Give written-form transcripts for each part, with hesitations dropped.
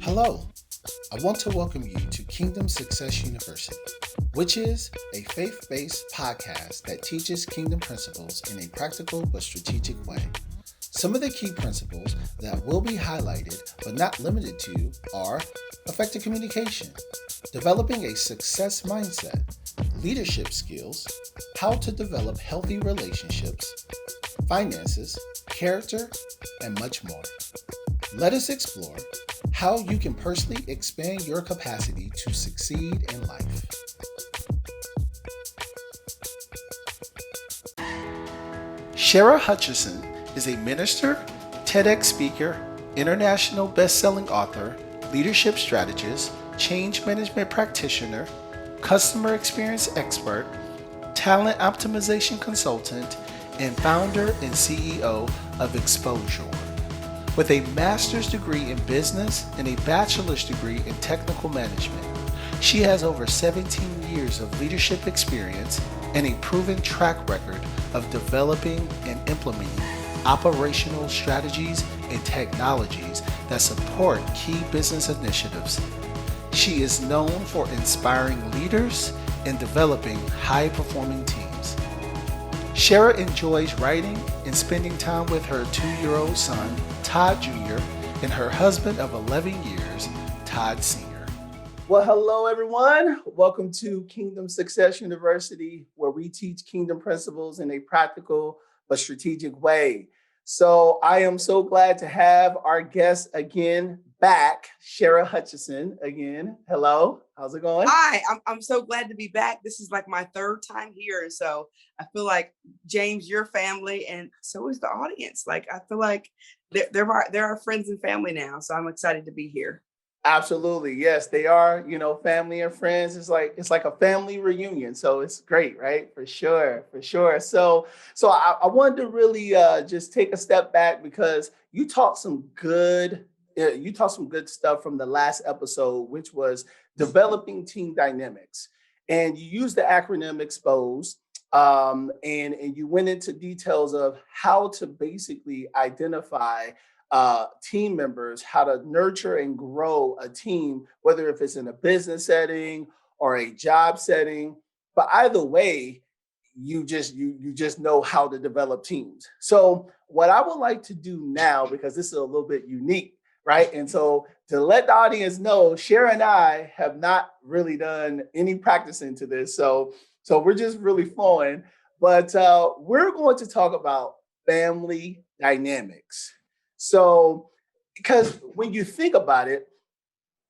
Hello, I want to welcome you to Kingdom Success University, which is a faith based podcast that teaches kingdom principles in a practical but strategic way. Some of the key principles that will be highlighted but not limited to are effective communication, developing a success mindset, leadership skills, how to develop healthy relationships, finances, character, and much more. Let us explore how you can personally expand your capacity to succeed in life. Shara Hutchinson is a minister, TEDx speaker, international best-selling author, leadership strategist, change management practitioner, customer experience expert, talent optimization consultant, and founder and CEO of Exposure. With a master's degree in business and a bachelor's degree in technical management, she has over 17 years of leadership experience and a proven track record of developing and implementing operational strategies and technologies that support key business initiatives. She is known for inspiring leaders and developing high-performing teams. Shara enjoys writing and spending time with her 2-year-old son, Todd Jr., and her husband of 11 years, Todd Sr. Well, hello, everyone. Welcome to Kingdom Success University, where we teach kingdom principles in a practical but strategic way. So I am so glad to have our guest again back, Shara Hutchinson again. Hello, how's it going? Hi, I'm so glad to be back. This is like my third time here. And so I feel like, James, your family, and so is the audience. Like, I feel like they're our friends and family now. So I'm excited to be here. Absolutely. Yes, they are, family and friends. It's like a family reunion. So it's great, right? For sure, for sure. So I wanted to really just take a step back because you taught some good stuff from the last episode, which was developing team dynamics. And you used the acronym EXPOSE. And you went into details of how to basically identify team members, how to nurture and grow a team, whether if it's in a business setting or a job setting. But either way, you just know how to develop teams. So what I would like to do now, because this is a little bit unique, right? And so to let the audience know, Shara and I have not really done any practicing to this. So we're just really flowing. But we're going to talk about family dynamics. So, because when you think about it,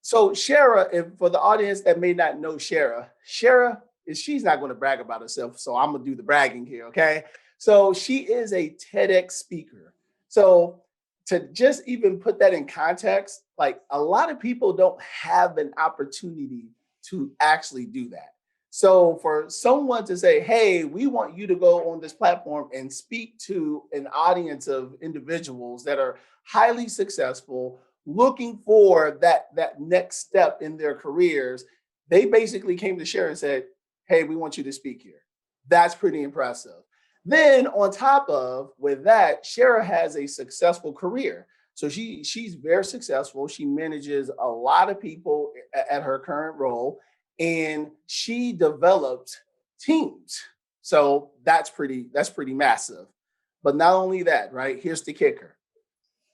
so Shara, if for the audience that may not know Shara she's not going to brag about herself. So I'm gonna do the bragging here, okay? So she is a TEDx speaker. So to just even put that in context, like a lot of people don't have an opportunity to actually do that. So for someone to say, hey, we want you to go on this platform and speak to an audience of individuals that are highly successful, looking for that next step in their careers, they basically came to Shara and said, hey, we want you to speak here. That's pretty impressive. Then on top of with that, Shara has a successful career. So she's very successful. She manages a lot of people at her current role, and she develops teams. So that's pretty massive. But not only that, right? Here's the kicker.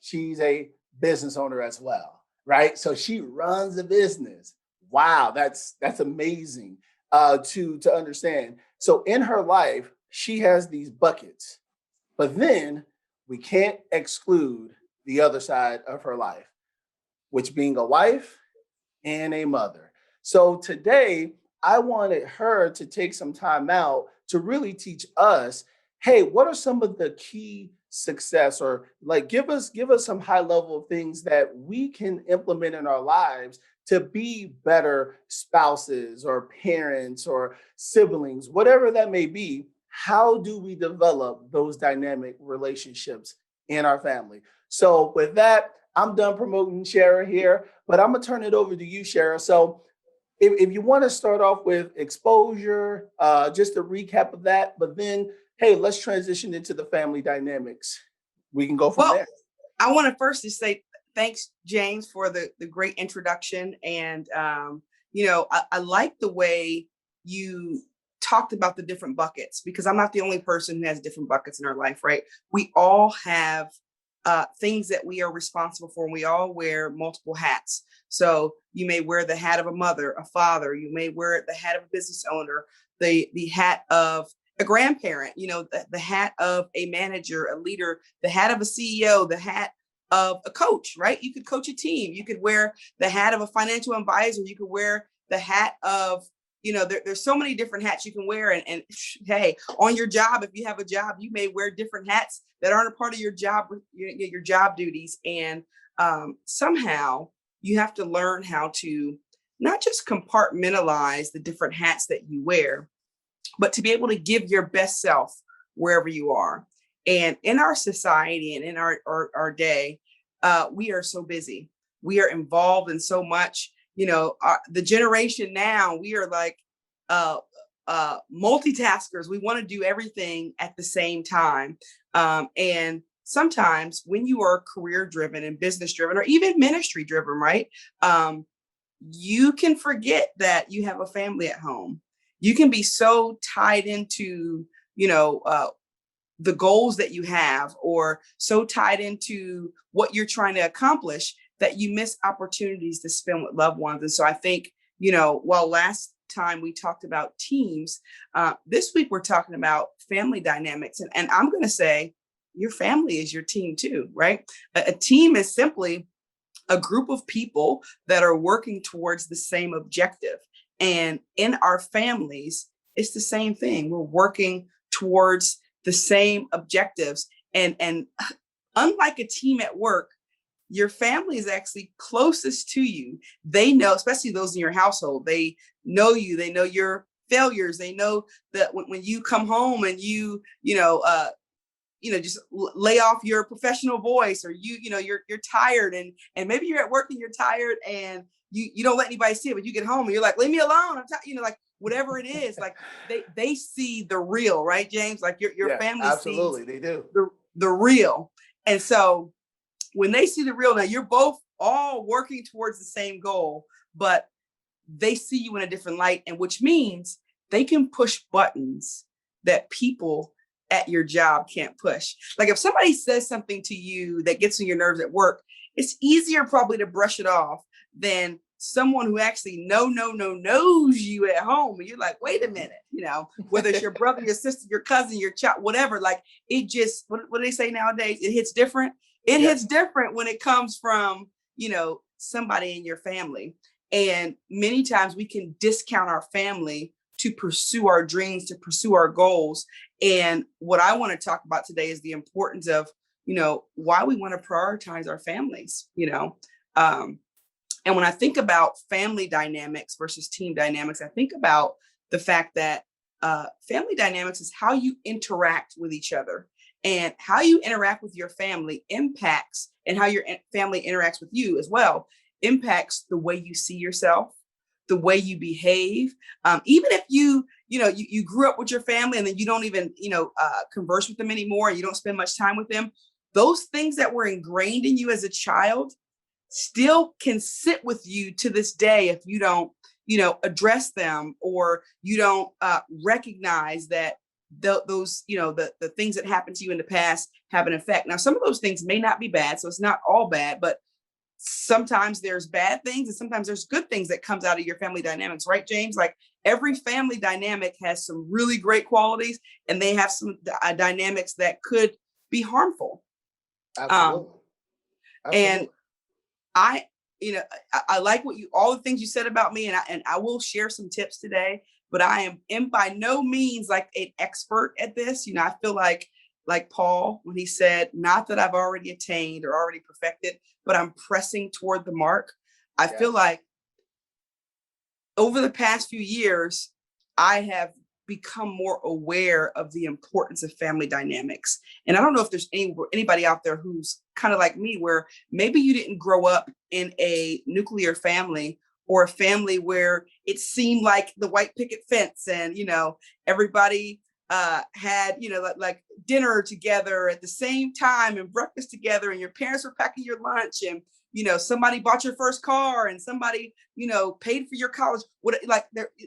She's a business owner as well, right? So she runs a business. Wow, that's amazing to understand. So in her life, she has these buckets, but then we can't exclude the other side of her life, which being a wife and a mother. So today, I wanted her to take some time out to really teach us, hey, what are some of the key success or like give us some high level things that we can implement in our lives to be better spouses or parents or siblings, whatever that may be. How do we develop those dynamic relationships in our family? So with that, I'm done promoting Shara here, but I'm gonna turn it over to you, Shara. So if you want to start off with exposure, just a recap of that, but then, hey, let's transition into the family dynamics. We can go from Well, there. I want to first just say thanks, James, for the great introduction. And, I like the way you talked about the different buckets, because I'm not the only person who has different buckets in our life, right? We all have things that we are responsible for, and we all wear multiple hats. So you may wear the hat of a mother, a father, you may wear the hat of a business owner, the hat of a grandparent, the hat of a manager, a leader, the hat of a CEO, the hat of a coach, right? You could coach a team. You could wear the hat of a financial advisor. You could wear the hat of, there's so many different hats you can wear. And hey, on your job, if you have a job, you may wear different hats that aren't a part of your job duties. And somehow you have to learn how to not just compartmentalize the different hats that you wear, but to be able to give your best self wherever you are. And in our society and in our day, we are so busy. We are involved in so much. The generation now, we are like multitaskers. We want to do everything at the same time. And sometimes when you are career driven and business driven, or even ministry driven, right? You can forget that you have a family at home. You can be so tied into, the goals that you have, or so tied into what you're trying to accomplish, that you miss opportunities to spend with loved ones. And so I think, while last time we talked about teams, this week we're talking about family dynamics. And I'm going to say your family is your team too, right? A team is simply a group of people that are working towards the same objective. And in our families, it's the same thing. We're working towards the same objectives. And unlike a team at work, your family is actually closest to you. They know, especially those in your household, they know you, they know your failures. They know that when you come home and just lay off your professional voice, or you're tired, and maybe you're at work and you're tired, and you don't let anybody see it, but you get home and you're like, leave me alone. I'm tired, like whatever it is, like they see the real, right, James? Like your family absolutely, sees they do the real. And so when they see the real, now you're both all working towards the same goal, but they see you in a different light, and which means they can push buttons that people at your job can't push. Like if somebody says something to you that gets on your nerves at work, it's easier probably to brush it off than someone who actually knows you at home. And you're like, wait a minute, whether it's your brother, your sister, your cousin, your child, whatever, like it just, what do they say nowadays? It hits different. It hits different when it comes from, somebody in your family. And many times we can discount our family to pursue our dreams, to pursue our goals. And what I want to talk about today is the importance of, why we want to prioritize our families, and when I think about family dynamics versus team dynamics, I think about the fact that family dynamics is how you interact with each other, and how you interact with your family impacts, and how your family interacts with you as well, impacts the way you see yourself, the way you behave. Even if you grew up with your family and then you don't even, converse with them anymore, and you don't spend much time with them, those things that were ingrained in you as a child still can sit with you to this day if you don't, address them, or you don't recognize that those, the things that happened to you in the past have an effect. Now, some of those things may not be bad, so it's not all bad, but sometimes there's bad things and sometimes there's good things that comes out of your family dynamics, right, James? Like every family dynamic has some really great qualities, and they have some dynamics that could be harmful. absolutely. And I like all the things you said about me, and I will share some tips today, but I am by no means like an expert at this. I feel like Paul, when he said, not that I've already attained or already perfected, but I'm pressing toward the mark. I feel like over the past few years, I have become more aware of the importance of family dynamics. And I don't know if there's anybody out there who's kind of like me, where maybe you didn't grow up in a nuclear family, or a family where it seemed like the white picket fence, and, everybody had, like dinner together at the same time and breakfast together, and your parents were packing your lunch, and, somebody bought your first car and somebody, paid for your college.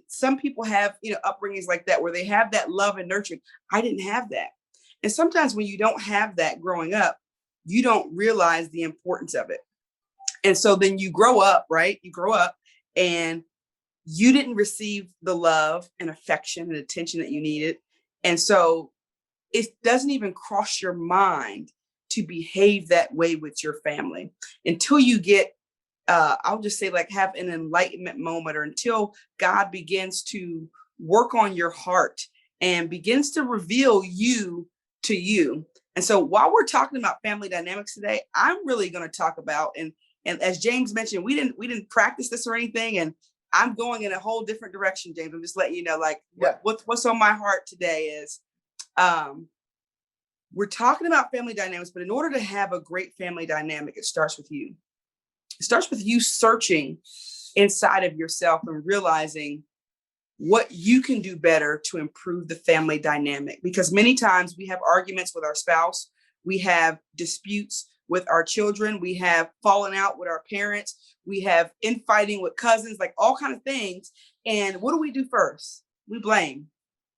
Some people have, upbringings like that where they have that love and nurturing. I didn't have that. And sometimes when you don't have that growing up, you don't realize the importance of it. And so then you grow up, right? You grow up and you didn't receive the love and affection and attention that you needed. And so it doesn't even cross your mind to behave that way with your family until you get, I'll just say, like, have an enlightenment moment, or until God begins to work on your heart and begins to reveal you to you. And so while we're talking about family dynamics today, I'm really going to talk about, and as James mentioned, we didn't practice this or anything, and I'm going in a whole different direction, James. I'm just letting you know, like, what's on my heart today is, we're talking about family dynamics, but in order to have a great family dynamic, it starts with you. It starts with you searching inside of yourself and realizing what you can do better to improve the family dynamic. Because many times we have arguments with our spouse, we have disputes with our children, we have fallen out with our parents, we have infighting with cousins, like all kind of things. And what do we do first? We blame.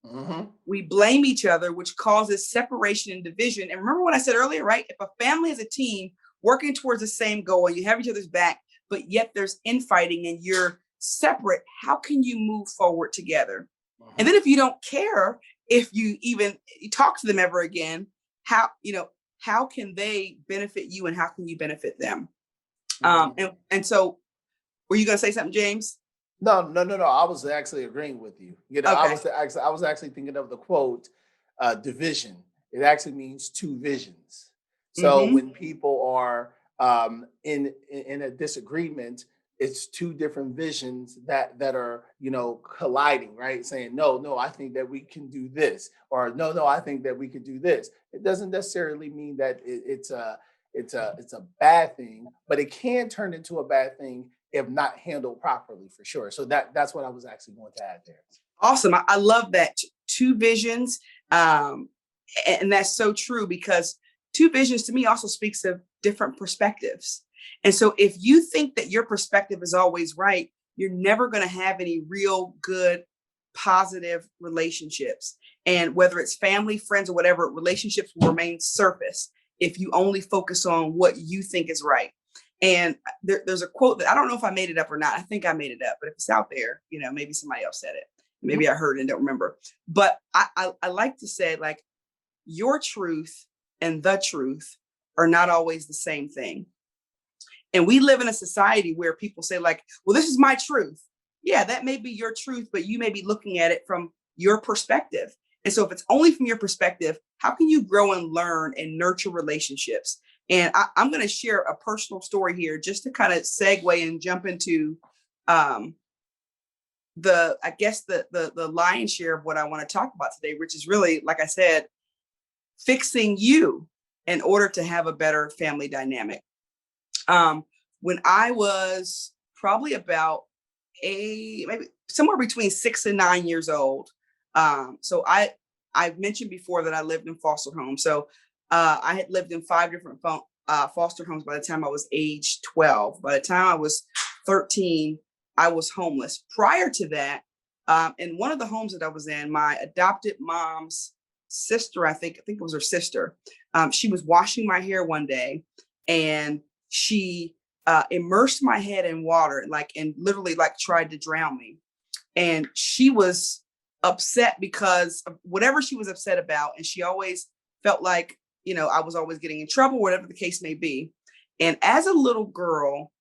Mm-hmm. We blame each other, which causes separation and division. And remember what I said earlier, right? If a family is a team working towards the same goal and you have each other's back, but yet there's infighting and you're separate, how can you move forward together? Mm-hmm. And then if you don't care, if you even talk to them ever again, how can they benefit you and how can you benefit them? Mm-hmm. And so, were you going to say something, James? No. I was actually agreeing with you. Okay. I was actually thinking of the quote, division. It actually means two visions. So mm-hmm. when people are in a disagreement, it's two different visions that are, colliding, right? Saying, no, I think that we can do this, or no, I think that we could do this. It doesn't necessarily mean that it's a bad thing, but it can turn into a bad thing if not handled properly, for sure. So that's what I was actually going to add there. Awesome. I love that. Two visions. And that's so true, because two visions to me also speaks of different perspectives. And so if you think that your perspective is always right, you're never going to have any real good, positive relationships. And whether it's family, friends, or whatever, relationships will remain surface if you only focus on what you think is right. And there's a quote that I don't know if I made it up or not. I think I made it up, but if it's out there, maybe somebody else said it. Maybe I heard it and don't remember. But I like to say, like, your truth and the truth are not always the same thing. And we live in a society where people say, like, well, this is my truth. Yeah, that may be your truth, but you may be looking at it from your perspective. And so if it's only from your perspective, how can you grow and learn and nurture relationships? And I'm going to share a personal story here just to kind of segue and jump into the lion's share of what I want to talk about today, which is really, like I said, fixing you in order to have a better family dynamic. When I was probably about maybe somewhere between 6 and 9 years old. So I've mentioned before that I lived in foster homes. So I had lived in 5 different foster homes by the time I was age 12. By the time I was 13, I was homeless. Prior to that, in one of the homes that I was in, my adopted mom's sister, I think it was her sister, she was washing my hair one day, and she immersed my head in water, and literally tried to drown me. And she was upset because of whatever she was upset about. And she always felt like, I was always getting in trouble, whatever the case may be. And as a little girl,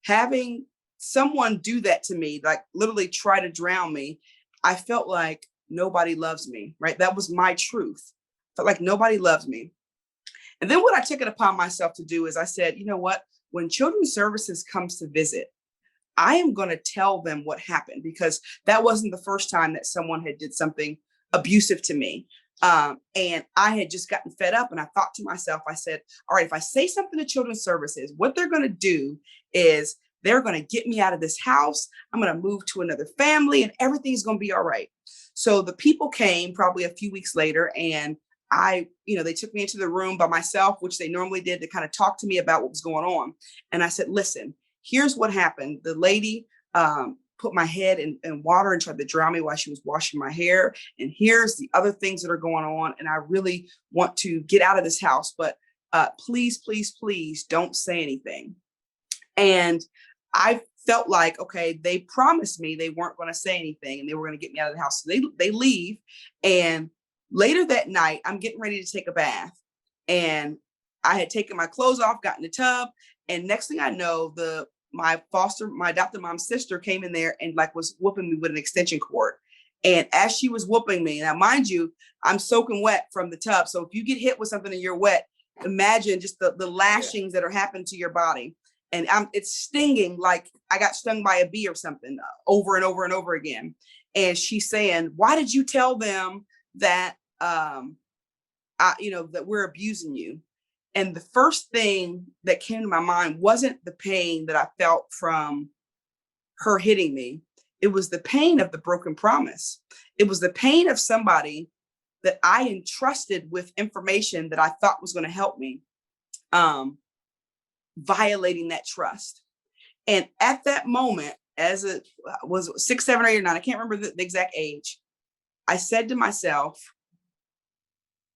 having someone do that to me, literally try to drown me, I felt like nobody loves me, right? That was my truth. I felt like nobody loves me. And then what I took it upon myself to do is I said, you know what? When Children's Services comes to visit, I am going to tell them what happened, because that wasn't the first time that someone had did something abusive to me. And I had just gotten fed up, and I thought to myself, I said, all right, if I say something to Children's Services, what they're going to do is they're going to get me out of this house. I'm going to move to another family and everything's going to be all right. So the people came probably a few weeks later, and they took me into the room by myself, which they normally did, to kind of talk to me about what was going on. And I said, listen, here's what happened. The lady put my head in water and tried to drown me while she was washing my hair. And here's the other things that are going on. And I really want to get out of this house, but please, please, please don't say anything. And I felt like, okay, they promised me they weren't going to say anything and they were going to get me out of the house. So they leave. And later that night, I'm getting ready to take a bath. And I had taken my clothes off, got in the tub. And next thing I know, my adopted mom's sister came in there and like was whooping me with an extension cord. And as she was whooping me, now mind you, I'm soaking wet from the tub. So if you get hit with something and you're wet, imagine just the lashings that are happening to your body. And it's stinging like I got stung by a bee or something over and over and over again. And she's saying, why did you tell them that, that we're abusing you? And the first thing that came to my mind wasn't the pain that I felt from her hitting me. It was the pain of the broken promise. It was the pain of somebody that I entrusted with information that I thought was going to help me, violating that trust. And at that moment, as it was 6, 7, 8, or 9, I can't remember the exact age, I said to myself,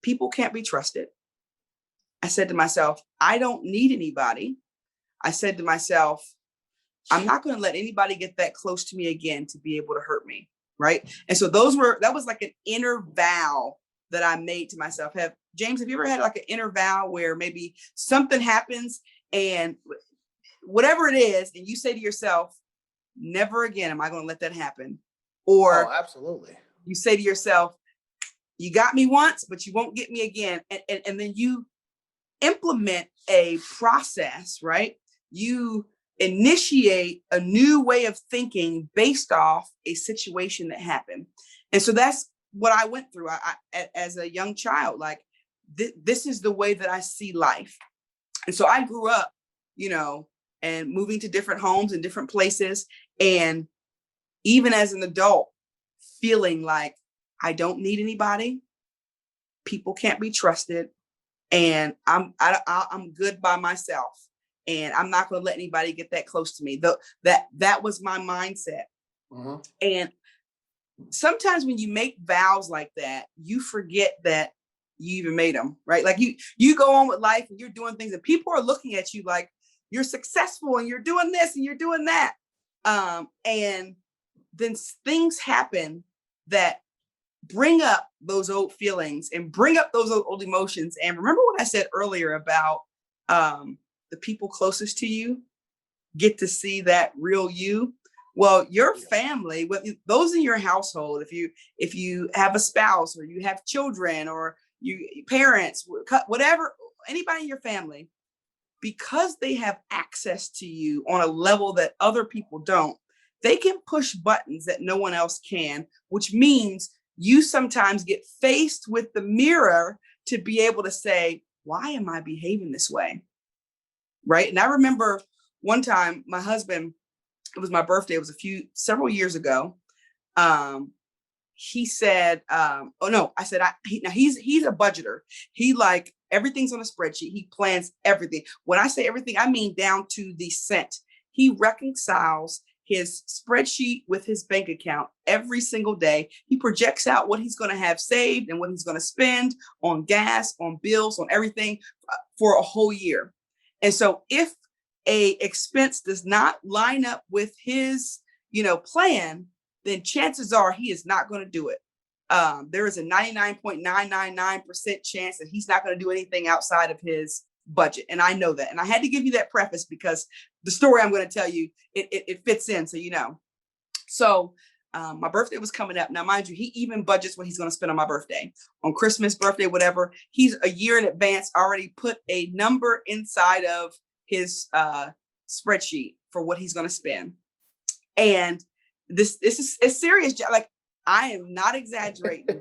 people can't be trusted. I said to myself, I don't need anybody. I said to myself, I'm not going to let anybody get that close to me again to be able to hurt me. Right. And so that was like an inner vow that I made to myself. James, have you ever had like an inner vow where maybe something happens and whatever it is, and you say to yourself, never again am I going to let that happen? Or absolutely. You say to yourself, you got me once, but you won't get me again. And then you implement a process, right? You initiate a new way of thinking based off a situation that happened. And so that's what I went through. I as a young child, like this is the way that I see life. And so I grew up, and moving to different homes and different places. And even as an adult, feeling like I don't need anybody, people can't be trusted, and I'm good by myself, and I'm not going to let anybody get that close to me. That was my mindset. Mm-hmm. And sometimes when you make vows like that, you forget that you even made them, right? Like you go on with life and you're doing things and people are looking at you like you're successful and you're doing this and you're doing that. And then things happen that bring up those old feelings and bring up those old emotions. And remember what I said earlier about the people closest to you get to see that real you. Well, your family, those in your household, if you have a spouse or you have children or parents, whatever, anybody in your family, because they have access to you on a level that other people don't, they can push buttons that no one else can, which means you sometimes get faced with the mirror to be able to say, why am I behaving this way? Right. And I remember one time my husband, it was my birthday. It was several years ago. He said, I said, he's a budgeter. He like everything's on a spreadsheet. He plans everything. When I say everything, I mean down to the cent. He reconciles his spreadsheet with his bank account every single day. He projects out what he's going to have saved and what he's going to spend on gas, on bills, on everything for a whole year. And so if a expense does not line up with his, plan, then chances are he is not going to do it. There is a 99.999% chance that he's not going to do anything outside of his budget. And I know that. And I had to give you that preface because the story I'm going to tell you, it fits in. So, So my birthday was coming up. Now, mind you, he even budgets what he's going to spend on my birthday, on Christmas, birthday, whatever. He's a year in advance already put a number inside of his spreadsheet for what he's going to spend. And this is a serious, like, I am not exaggerating,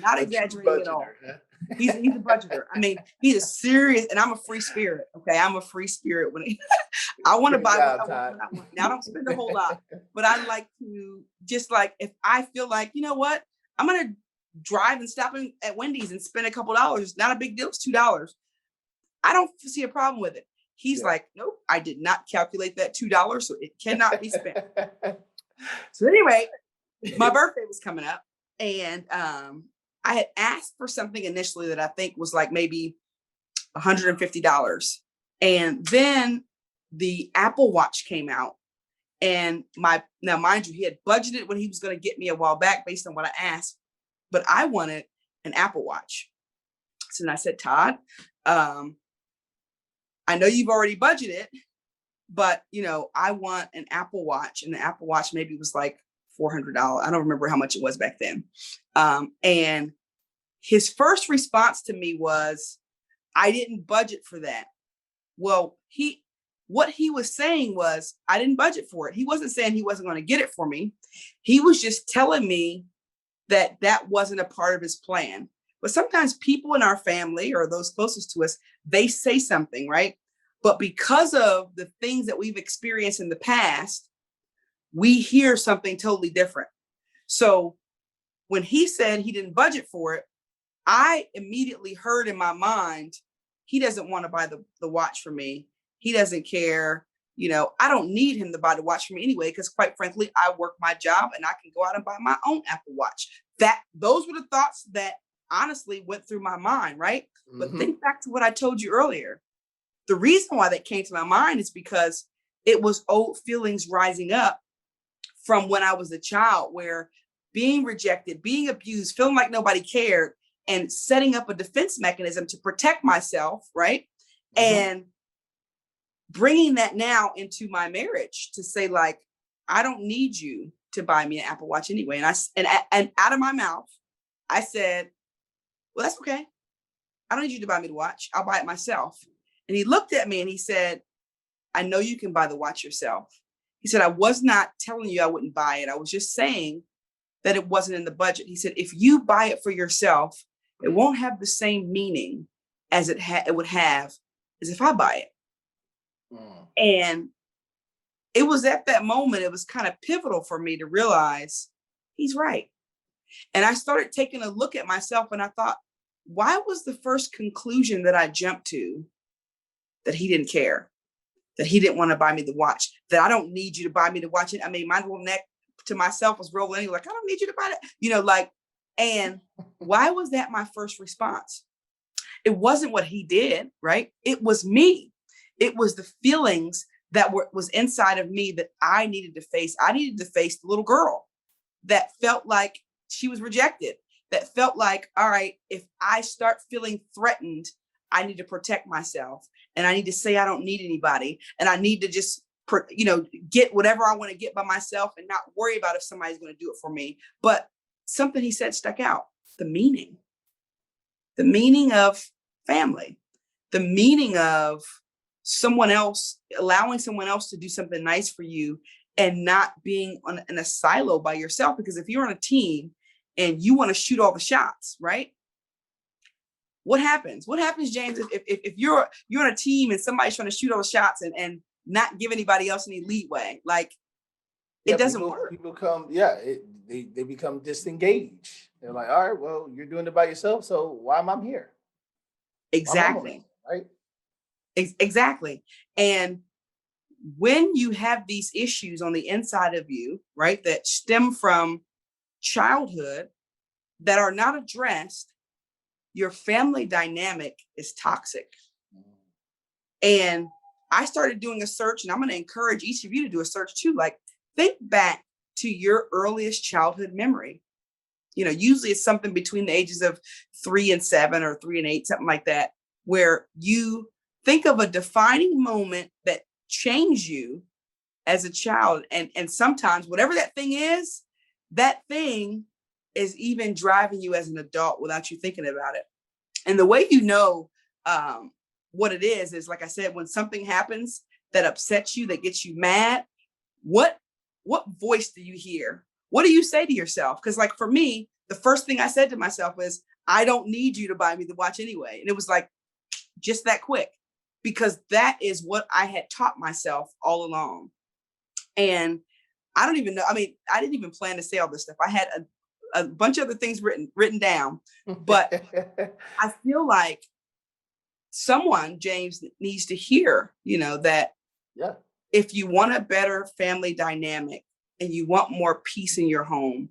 exaggerating at all. Huh? He's a budgeter. I mean, he is serious, and I'm a free spirit. Okay, I'm a free spirit. When I want to buy what I want. Now I don't spend a whole lot, but I like to just like if I feel like, you know what, I'm gonna drive and stop at Wendy's and spend a couple dollars. Not a big deal. It's $2. I don't see a problem with it. He's like, nope, I did not calculate that $2, so it cannot be spent. So anyway, my birthday was coming up, and I had asked for something initially that I think was like maybe $150. And then the Apple Watch came out. And now mind you, he had budgeted what he was going to get me a while back based on what I asked, but I wanted an Apple Watch. So then I said, Todd, I know you've already budgeted, but I want an Apple Watch, and the Apple Watch maybe was like $400. I don't remember how much it was back then. And his first response to me was, I didn't budget for that. Well, what he was saying was, I didn't budget for it. He wasn't saying he wasn't going to get it for me. He was just telling me that that wasn't a part of his plan. But sometimes people in our family or those closest to us, they say something, right? But because of the things that we've experienced in the past, we hear something totally different. So when he said he didn't budget for it, I immediately heard in my mind, he doesn't want to buy the watch for me. He doesn't care. I don't need him to buy the watch for me anyway, because quite frankly, I work my job and I can go out and buy my own Apple Watch. Those were the thoughts that honestly went through my mind, right? Mm-hmm. But think back to what I told you earlier. The reason why that came to my mind is because it was old feelings rising up from when I was a child, where being rejected, being abused, feeling like nobody cared, and setting up a defense mechanism to protect myself, right? Mm-hmm. And bringing that now into my marriage to say, like, I don't need you to buy me an Apple Watch anyway. And out of my mouth, I said, well, that's okay. I don't need you to buy me the watch. I'll buy it myself. And he looked at me and he said, I know you can buy the watch yourself. He said, I was not telling you I wouldn't buy it. I was just saying that it wasn't in the budget. He said, if you buy it for yourself, it won't have the same meaning as it would have as if I buy it. And it was at that moment, it was kind of pivotal for me to realize he's right. And I started taking a look at myself and I thought, why was the first conclusion that I jumped to that he didn't care, that he didn't want to buy me the watch, that I don't need you to buy me the watch? I mean, my little neck to myself was rolling, like, I don't need you to buy it, and why was that my first response? It wasn't what he did, right? It was me. It was the feelings that was inside of me that I needed to face. I needed to face the little girl that felt like she was rejected, that felt like, all right, if I start feeling threatened, I need to protect myself, and I need to say I don't need anybody, and I need to just, get whatever I want to get by myself and not worry about if somebody's going to do it for me. But something he said stuck out: the meaning of family, the meaning of someone else, allowing someone else to do something nice for you and not being in a silo by yourself. Because if you're on a team and you want to shoot all the shots, right? What happens? What happens, James, if you're on a team and somebody's trying to shoot all the shots and not give anybody else any leeway? Like, it doesn't work. People they become disengaged. They're like, all right, well, you're doing it by yourself, so why am I here? Exactly. Right? Exactly. And when you have these issues on the inside of you, right, that stem from childhood that are not addressed, your family dynamic is toxic. And I started doing a search, and I'm going to encourage each of you to do a search too. Like, think back to your earliest childhood memory. Usually it's something between the ages of 3 and 7 or 3 and 8, something like that, where you think of a defining moment that changed you as a child. And sometimes whatever that thing is even driving you as an adult without you thinking about it. And the way what it is like I said, when something happens that upsets you, that gets you mad, what voice do you hear? What do you say to yourself? Because, like, for me, the first thing I said to myself was, I don't need you to buy me the watch anyway. And it was like just that quick, because that is what I had taught myself all along. And I don't even know. I mean, I didn't even plan to say all this stuff. I had a bunch of other things written down, but I feel like someone, James, needs to hear, that yeah, if you want a better family dynamic and you want more peace in your home,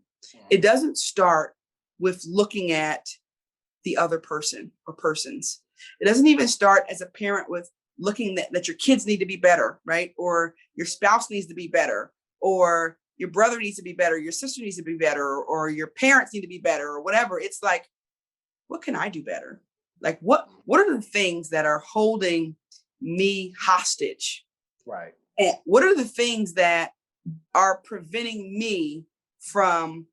it doesn't start with looking at the other person or persons. It doesn't even start as a parent with looking that your kids need to be better, right? Or your spouse needs to be better, or your brother needs to be better, your sister needs to be better, or your parents need to be better, or whatever. It's like, what can I do better? Like, what are the things that are holding me hostage? right. And what are the things that are preventing me from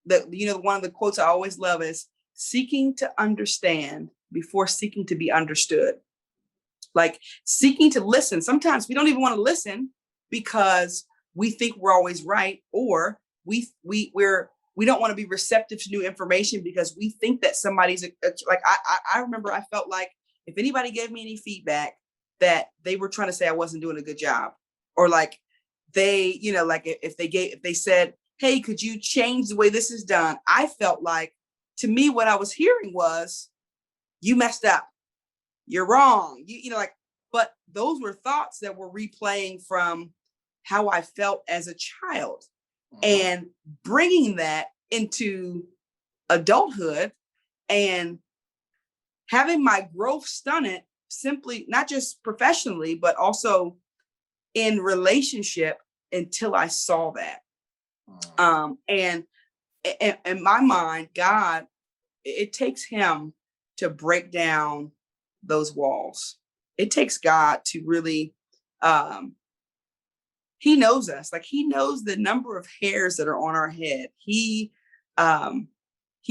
one of the quotes I always love is seeking to understand before seeking to be understood. Like seeking to listen. Sometimes we don't even want to listen because we think we're always right, or we don't want to be receptive to new information because we think that somebody's like I remember I felt like if anybody gave me any feedback that they were trying to say I wasn't doing a good job, or like they, like if they said, hey, could you change the way this is done? I felt like, to me, what I was hearing was, you messed up, you're wrong, like, but those were thoughts that were replaying from how I felt as a child, and bringing that into adulthood and having my growth stunted, simply not just professionally, but also in relationship, until I saw that. And in my mind, God, it takes him to break down those walls. It takes God to really, he knows us. Like, he knows the number of hairs that are on our head. He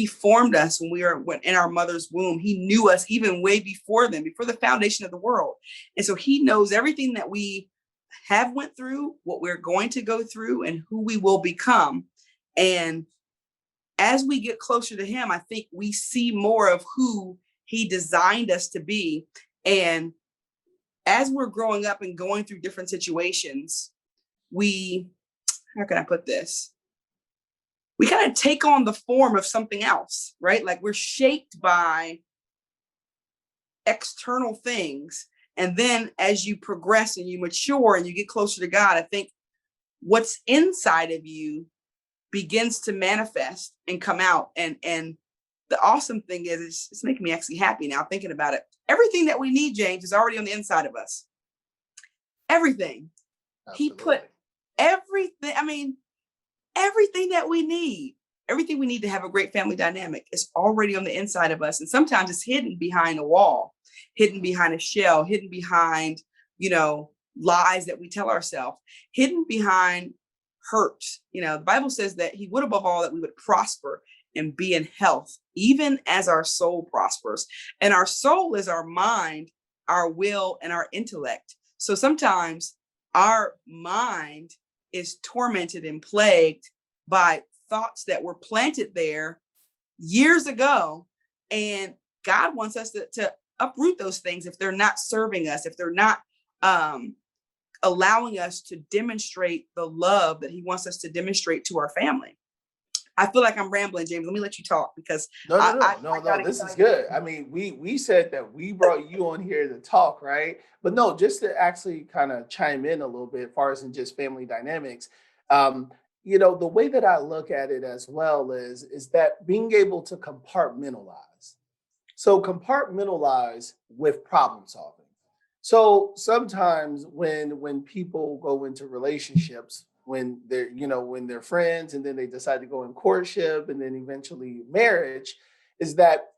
formed us when we were in our mother's womb. He knew us even way before the foundation of the world. And so he knows everything that we have went through, what we're going to go through, and who we will become. And as we get closer to him, I think we see more of who he designed us to be. And as we're growing up and going through different situations, how can I put this? We kind of take on the form of something else, right? Like, we're shaped by external things. And then as you progress and you mature and you get closer to God, I think what's inside of you begins to manifest and come out. And the awesome thing is, it's making me actually happy now thinking about it. Everything that we need, James, is already on the inside of us. Everything. Absolutely. He put everything, everything that we need, everything we need to have a great family dynamic is already on the inside of us. And sometimes it's hidden behind a wall, hidden behind a shell, hidden behind, lies that we tell ourselves, hidden behind hurt. The Bible says that he would, above all, that we would prosper and be in health, even as our soul prospers. And our soul is our mind, our will, and our intellect. So sometimes our mind is tormented and plagued by thoughts that were planted there years ago. And God wants us to uproot those things if they're not serving us, if they're not allowing us to demonstrate the love that he wants us to demonstrate to our family. I feel like I'm rambling, James. Let me let you talk, because no. This is good. We said that we brought you on here to talk, right? But no, just to actually kind of chime in a little bit, as far as in just family dynamics. The way that I look at it as well is that being able to compartmentalize. So compartmentalize with problem solving. So sometimes when people go into relationships, when they're friends, and then they decide to go in courtship, and then eventually marriage, is that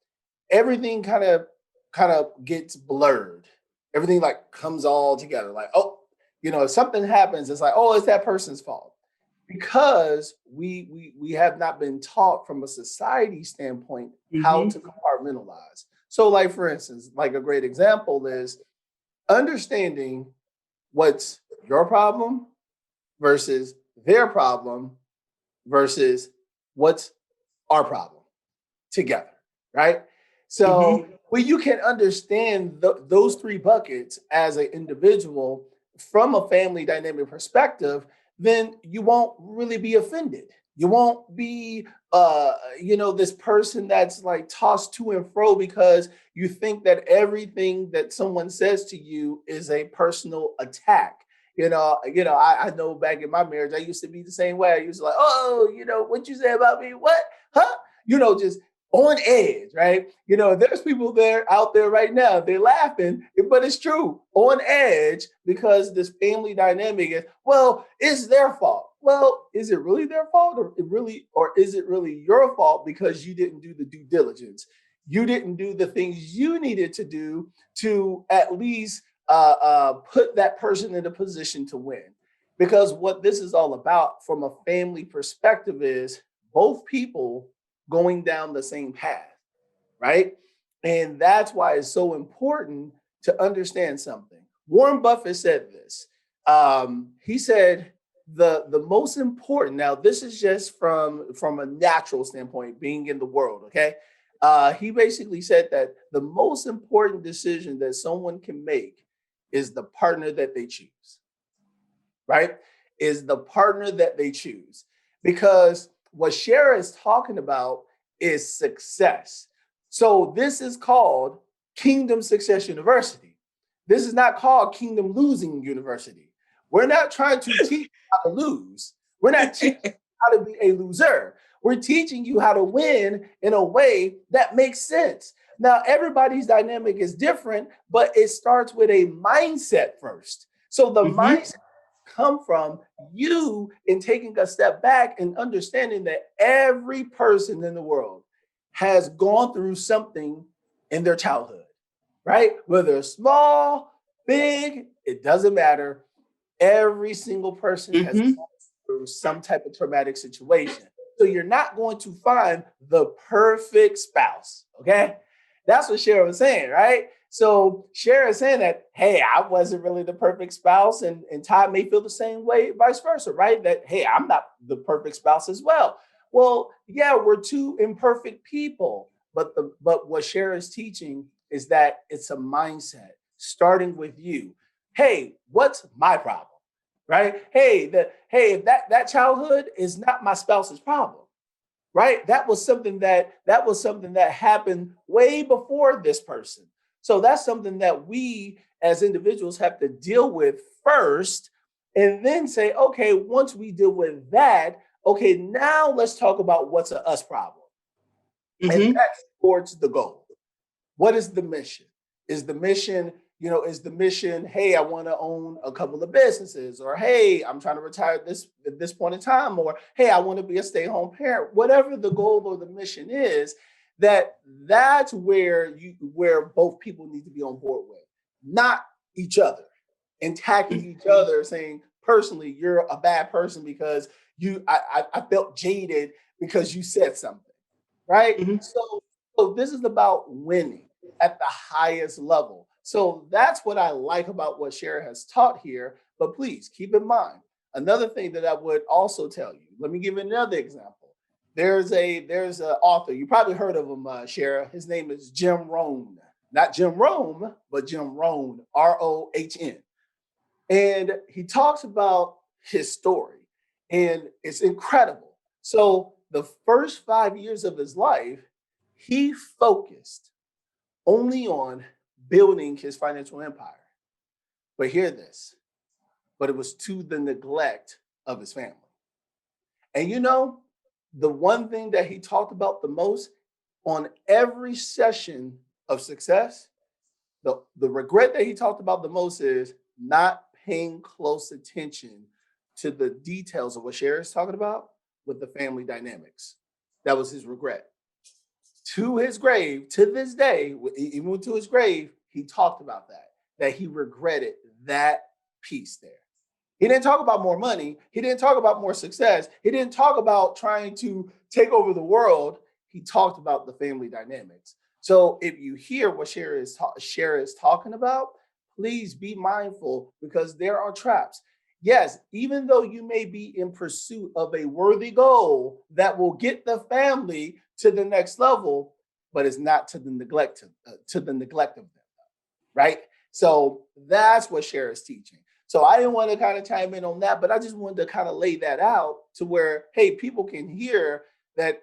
everything kind of gets blurred. Everything like comes all together. Like, oh, if something happens, it's like, oh, it's that person's fault, because we have not been taught from a society standpoint how to compartmentalize. So, like, for instance, like a great example is understanding what's your problem versus their problem versus what's our problem together, right? So when you can understand those three buckets as an individual from a family dynamic perspective, then you won't really be offended. You won't be, this person that's like tossed to and fro because you think that everything that someone says to you is a personal attack. I know back in my marriage, I used to be the same way. I used to like, oh, what you say about me? What? Huh? Just on edge, right? There's people there out there right now. They're laughing, but it's true, on edge because this family dynamic is, well, it's their fault. Well, is it really their fault, or is it really your fault because you didn't do the due diligence? You didn't do the things you needed to do to at least put that person in a position to win. Because what this is all about from a family perspective is both people going down the same path, right? And that's why it's so important to understand something. Warren Buffett said this. He said the most important. Now, this is just from a natural standpoint, being in the world. Okay, he basically said that the most important decision that someone can make is the partner that they choose, right? Is the partner that they choose. Because what Shara is talking about is success. So this is called Kingdom Success University. This is not called Kingdom Losing University. We're not trying to teach you how to lose. We're not teaching you how to be a loser. We're teaching you how to win in a way that makes sense. Now, everybody's dynamic is different, but it starts with a mindset first. So the mindset come from you in taking a step back and understanding that every person in the world has gone through something in their childhood, right? Whether it's small, big, it doesn't matter. Every single person has gone through some type of traumatic situation. So you're not going to find the perfect spouse, okay? That's what Shara was saying, right? So Shara is saying that, hey, I wasn't really the perfect spouse, and Todd may feel the same way, vice versa, right? That, hey, I'm not the perfect spouse as well. Well, yeah, we're two imperfect people, but what Shara is teaching is that it's a mindset starting with you. Hey, what's my problem? Right? Hey, that childhood is not my spouse's problem, right? That was something that happened way before this person. So that's something that we as individuals have to deal with first, and then say, okay, once we deal with that, okay, now let's talk about what's a us problem, and that's towards the goal. What is the mission? Is the mission, hey, I want to own a couple of businesses, or hey, I'm trying to retire at this point in time, or hey, I want to be a stay-at-home parent. Whatever the goal or the mission is, that's where both people need to be on board with, not each other, attacking each other, saying personally, you're a bad person because I felt jaded because you said something, right? So this is about winning at the highest level. So that's what I like about what Shara has taught here. But please keep in mind another thing that I would also tell you. Let me give you another example. There's an author, you probably heard of him, Shara. His name is Jim Rohn, not Jim Rome, but Jim Rohn, Rohn. And he talks about his story, and it's incredible. So the first 5 years of his life, he focused only on building his financial empire. But hear this, but it was to the neglect of his family. And the one thing that he talked about the most on every session of success, the regret that he talked about the most is not paying close attention to the details of what Sherry is talking about with the family dynamics. That was his regret. To his grave, to this day, even to his grave, he talked about that he regretted that piece there. He didn't talk about more money. He didn't talk about more success. He didn't talk about trying to take over the world. He talked about the family dynamics. So if you hear what Shara is talking about, please be mindful because there are traps. Yes, even though you may be in pursuit of a worthy goal that will get the family to the next level, but it's not to the neglect of them, right? So that's what Shara is teaching. So I didn't want to kind of chime in on that, but I just wanted to kind of lay that out to where, hey, people can hear that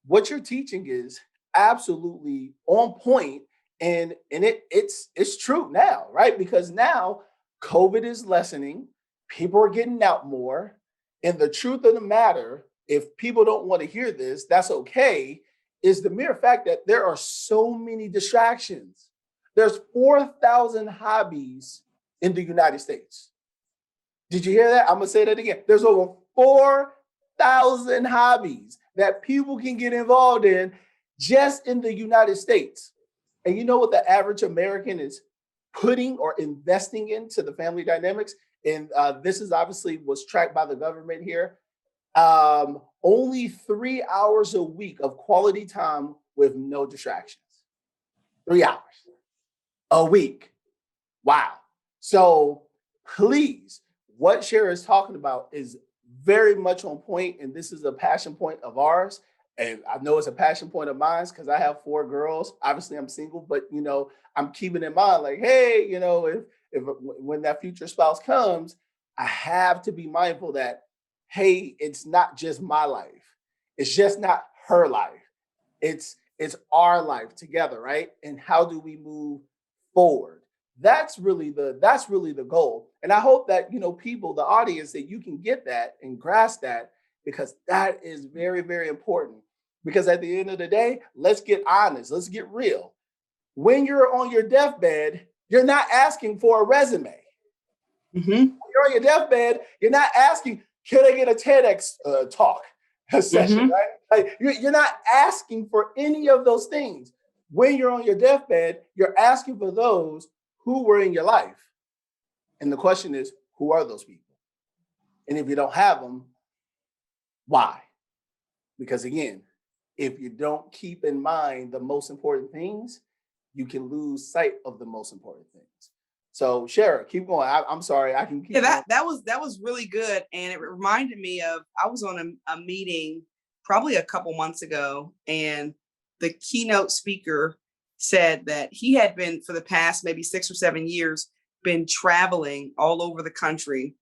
what you're teaching is absolutely on point, and it's true now, right? Because now COVID is lessening, people are getting out more, and the truth of the matter, if people don't want to hear this, that's okay, is the mere fact that there are so many distractions. There's 4,000 hobbies in the United States. Did you hear that? I'm gonna say that again. There's over 4,000 hobbies that people can get involved in just in the United States. And you know what the average American is putting or investing into the family dynamics? And this is obviously was tracked by the government here. Only 3 hours a week of quality time with no distractions. 3 hours a week. Wow. So please, what Shara is talking about is very much on point, and this is a passion point of ours. And I know it's a passion point of mine because I have 4 girls. Obviously, I'm single, but I'm keeping in mind, like, hey, if when that future spouse comes, I have to be mindful that, hey, it's not just my life. It's just not her life. It's our life together, right? And how do we move forward? That's really the goal. And I hope that people, the audience, that you can get that and grasp that, because that is very, very important. Because at the end of the day, let's get honest, let's get real. When you're on your deathbed, you're not asking for a resume. Mm-hmm. When you're on your deathbed, you're not asking, can I get a TEDx talk session, Mm-hmm. right? Like you're not asking for any of those things. When you're on your deathbed, you're asking for those who were in your life. And the question is, who are those people? And if you don't have them, why? Because again, if you don't keep in mind the most important things, you can lose sight of the most important things. So Shara, keep going. I'm sorry, I can keep Yeah, going. that was really good, and it reminded me of I was on a meeting probably a couple months ago, and the keynote speaker said that he had been for the past maybe 6 or 7 years been traveling all over the country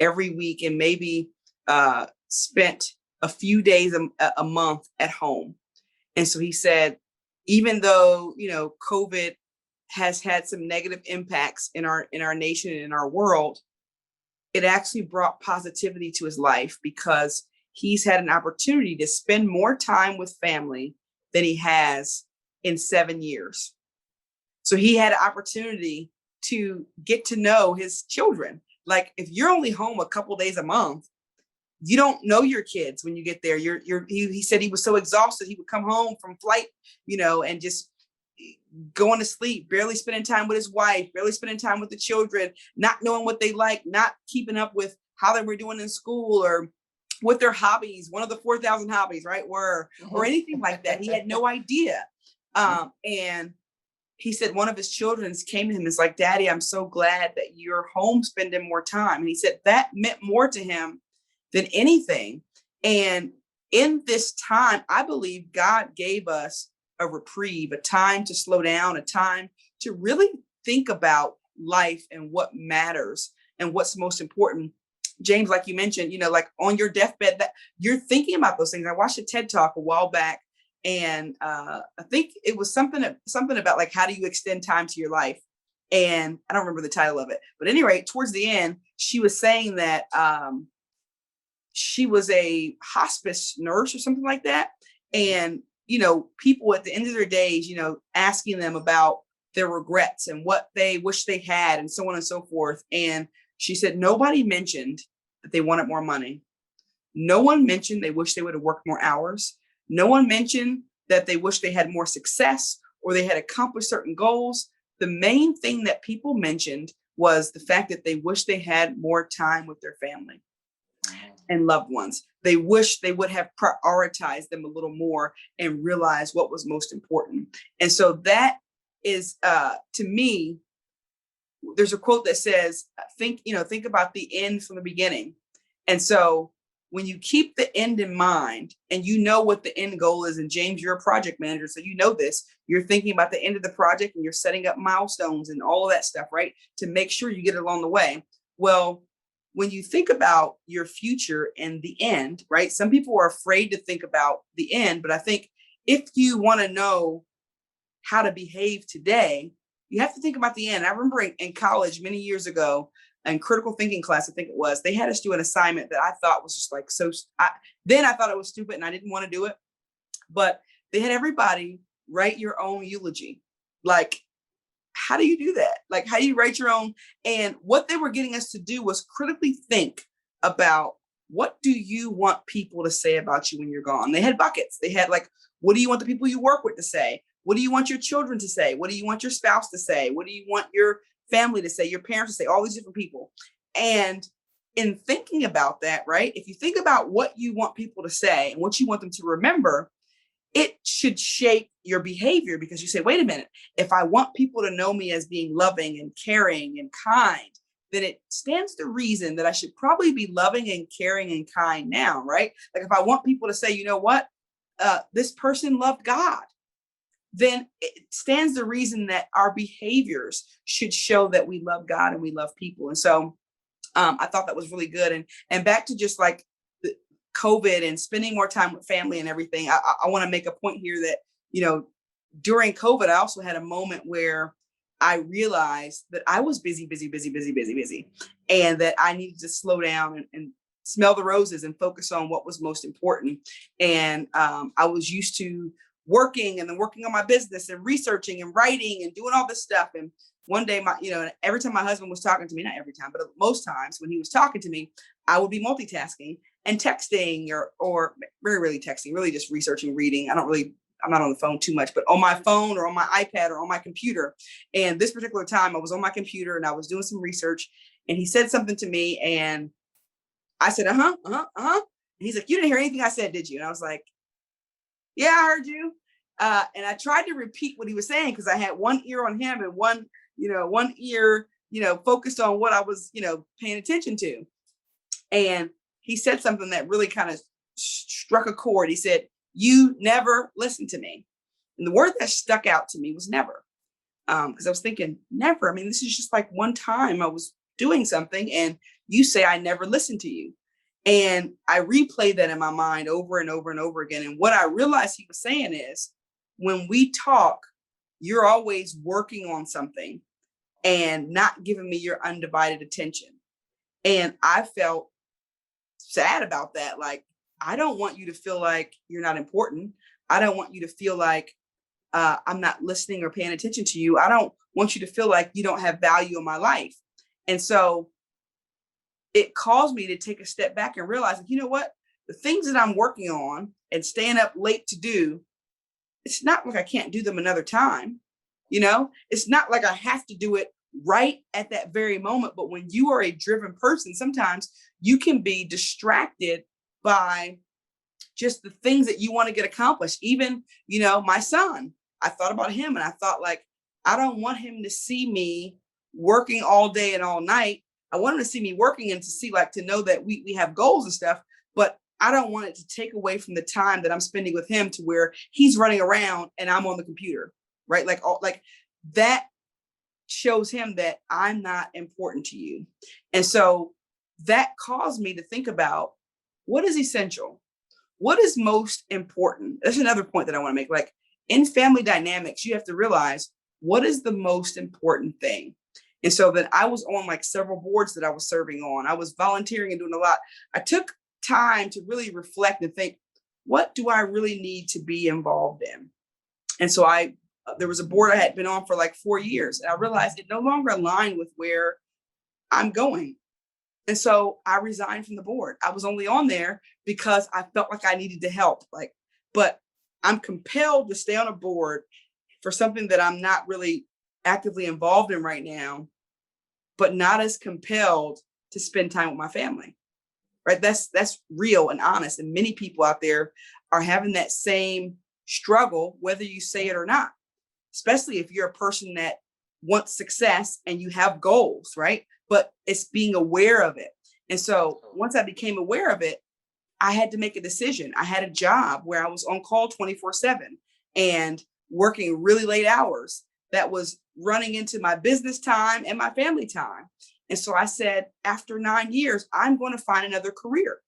every week, and maybe spent a few days a month at home. And so he said, even though COVID has had some negative impacts in our nation and in our world, it actually brought positivity to his life because he's had an opportunity to spend more time with family than he has in 7 years. So he had an opportunity to get to know his children. Like if you're only home a couple days a month, you don't know your kids when you get there. He said he was so exhausted, he would come home from flight, and just going to sleep, barely spending time with his wife, barely spending time with the children, not knowing what they like, not keeping up with how they were doing in school or what their hobbies, one of the 4,000 hobbies, right, were, or anything like that. He had no idea. And he said one of his children came to him and was like, Daddy, I'm so glad that you're home spending more time. And he said that meant more to him than anything. And in this time, I believe God gave us a reprieve, a time to slow down, a time to really think about life and what matters and what's most important. James, like you mentioned, like on your deathbed, that you're thinking about those things. I watched a TED Talk a while back, and I think it was something about like, how do you extend time to your life? And I don't remember the title of it, but anyway, towards the end, she was saying that she was a hospice nurse or something like that. And, people at the end of their days, asking them about their regrets and what they wish they had and so on and so forth. And she said, nobody mentioned that they wanted more money. No one mentioned they wish they would have worked more hours. No one mentioned that they wish they had more success or they had accomplished certain goals. The main thing that people mentioned was the fact that they wish they had more time with their family and loved ones. They wish they would have prioritized them a little more and realized what was most important. And so that is, to me, there's a quote that says, think about the end from the beginning. And so when you keep the end in mind and you know what the end goal is, and James, you're a project manager, so you know this, you're thinking about the end of the project and you're setting up milestones and all of that stuff, right? To make sure you get along the way. Well, when you think about your future and the end, right? Some people are afraid to think about the end, but I think if you want to know how to behave today, you have to think about the end. I remember in college many years ago, in critical thinking class, I think it was, they had us do an assignment that I thought was just like then I thought it was stupid and I didn't want to do it. But they had everybody write your own eulogy. Like, how do you do that? Like, how do you write your own? And what they were getting us to do was critically think about, what do you want people to say about you when you're gone? They had buckets. They had like, what do you want the people you work with to say? What do you want your children to say? What do you want your spouse to say? What do you want your family to say, your parents to say, all these different people? And in thinking about that, right, if you think about what you want people to say and what you want them to remember, it should shape your behavior, because you say, wait a minute, if I want people to know me as being loving and caring and kind, then it stands to reason that I should probably be loving and caring and kind now, right? Like if I want people to say, you know what, this person loved God, then it stands to reason that our behaviors should show that we love God and we love people. And so I thought that was really good. And back to just like the COVID and spending more time with family and everything, I want to make a point here that, you know, during COVID, I also had a moment where I realized that I was busy, and that I needed to slow down and smell the roses and focus on what was most important. And I was used to working and then working on my business and researching and writing and doing all this stuff. And one day, every time my husband was talking to me, not every time, but most times when he was talking to me, I would be multitasking and texting or very rarely texting, really just researching, reading. I'm not on the phone too much, but on my phone or on my iPad or on my computer. And this particular time I was on my computer and I was doing some research, and he said something to me and I said, And he's like, you didn't hear anything I said, did you? And I was like, yeah, I heard you. And I tried to repeat what he was saying because I had one ear on him and one ear, focused on what I was, paying attention to. And he said something that really kind of struck a chord. He said, you never listened to me. And the word that stuck out to me was never. Because I was thinking, never. I mean, this is just like one time I was doing something and you say I never listened to you. And I replayed that in my mind over and over and over again. And what I realized he was saying is, when we talk, you're always working on something and not giving me your undivided attention. And I felt sad about that. Like, I don't want you to feel like you're not important. I don't want you to feel like I'm not listening or paying attention to you. I don't want you to feel like you don't have value in my life. And so it caused me to take a step back and realize, you know what, the things that I'm working on and staying up late to do, it's not like I can't do them another time. It's not like I have to do it right at that very moment. But when you are a driven person, sometimes you can be distracted by just the things that you want to get accomplished. Even, my son, I thought about him and I thought, like, I don't want him to see me working all day and all night. I want him to see me working and to know that we have goals and stuff, but I don't want it to take away from the time that I'm spending with him to where he's running around and I'm on the computer, right? Like that shows him that I'm not important to you. And so that caused me to think about what is essential, what is most important. That's another point that I want to make. Like, in family dynamics, you have to realize what is the most important thing. And so then I was on like several boards that I was serving on. I was volunteering and doing a lot. I took time to really reflect and think, what do I really need to be involved in? And so there was a board I had been on for like 4 years, and I realized it no longer aligned with where I'm going. And so I resigned from the board. I was only on there because I felt like I needed to help. But I'm compelled to stay on a board for something that I'm not really actively involved in right now, but not as compelled to spend time with my family. Right? That's real and honest. And many people out there are having that same struggle, whether you say it or not, especially if you're a person that wants success and you have goals, right? But it's being aware of it. And so once I became aware of it, I had to make a decision. I had a job where I was on call 24/7 and working really late hours that was running into my business time and my family time. And so I said, after 9 years, I'm going to find another career,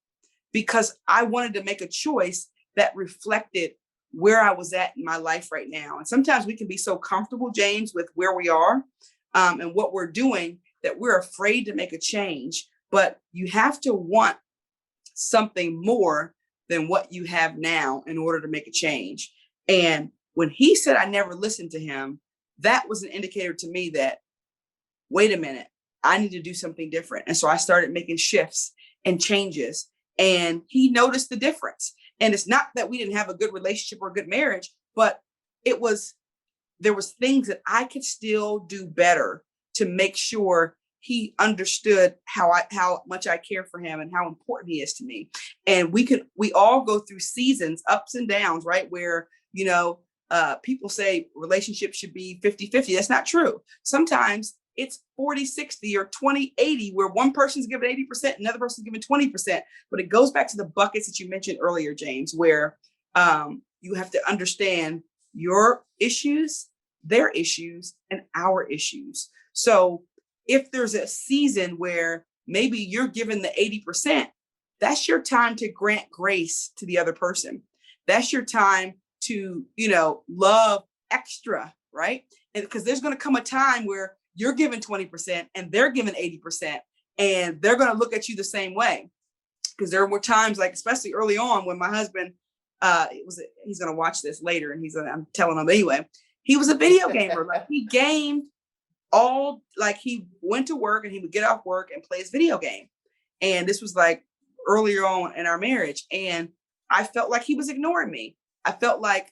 because I wanted to make a choice that reflected where I was at in my life right now. And sometimes we can be so comfortable, James, with where we are and what we're doing, that we're afraid to make a change. But you have to want something more than what you have now in order to make a change. And when he said I never listened to him, that was an indicator to me that, wait a minute, I need to do something different. And so I started making shifts and changes, and he noticed the difference. And it's not that we didn't have a good relationship or a good marriage, but there was things that I could still do better to make sure he understood how much I care for him and how important he is to me. And we all go through seasons, ups and downs, right? Where, people say relationships should be 50-50. That's not true. Sometimes it's 40-60 or 20-80, where one person's giving 80%, another person's giving 20%. But it goes back to the buckets that you mentioned earlier, James, where you have to understand your issues, their issues, and our issues. So if there's a season where maybe you're given the 80%, that's your time to grant grace to the other person. That's your time to, love extra, right? And because there's going to come a time where you're given 20% and they're given 80%, and they're going to look at you the same way. Because there were times, like especially early on, when my husband, he's going to watch this later, and I'm telling him anyway, he was a video gamer. Like he gamed he went to work and he would get off work and play his video game. And this was like earlier on in our marriage. And I felt like he was ignoring me. I felt like,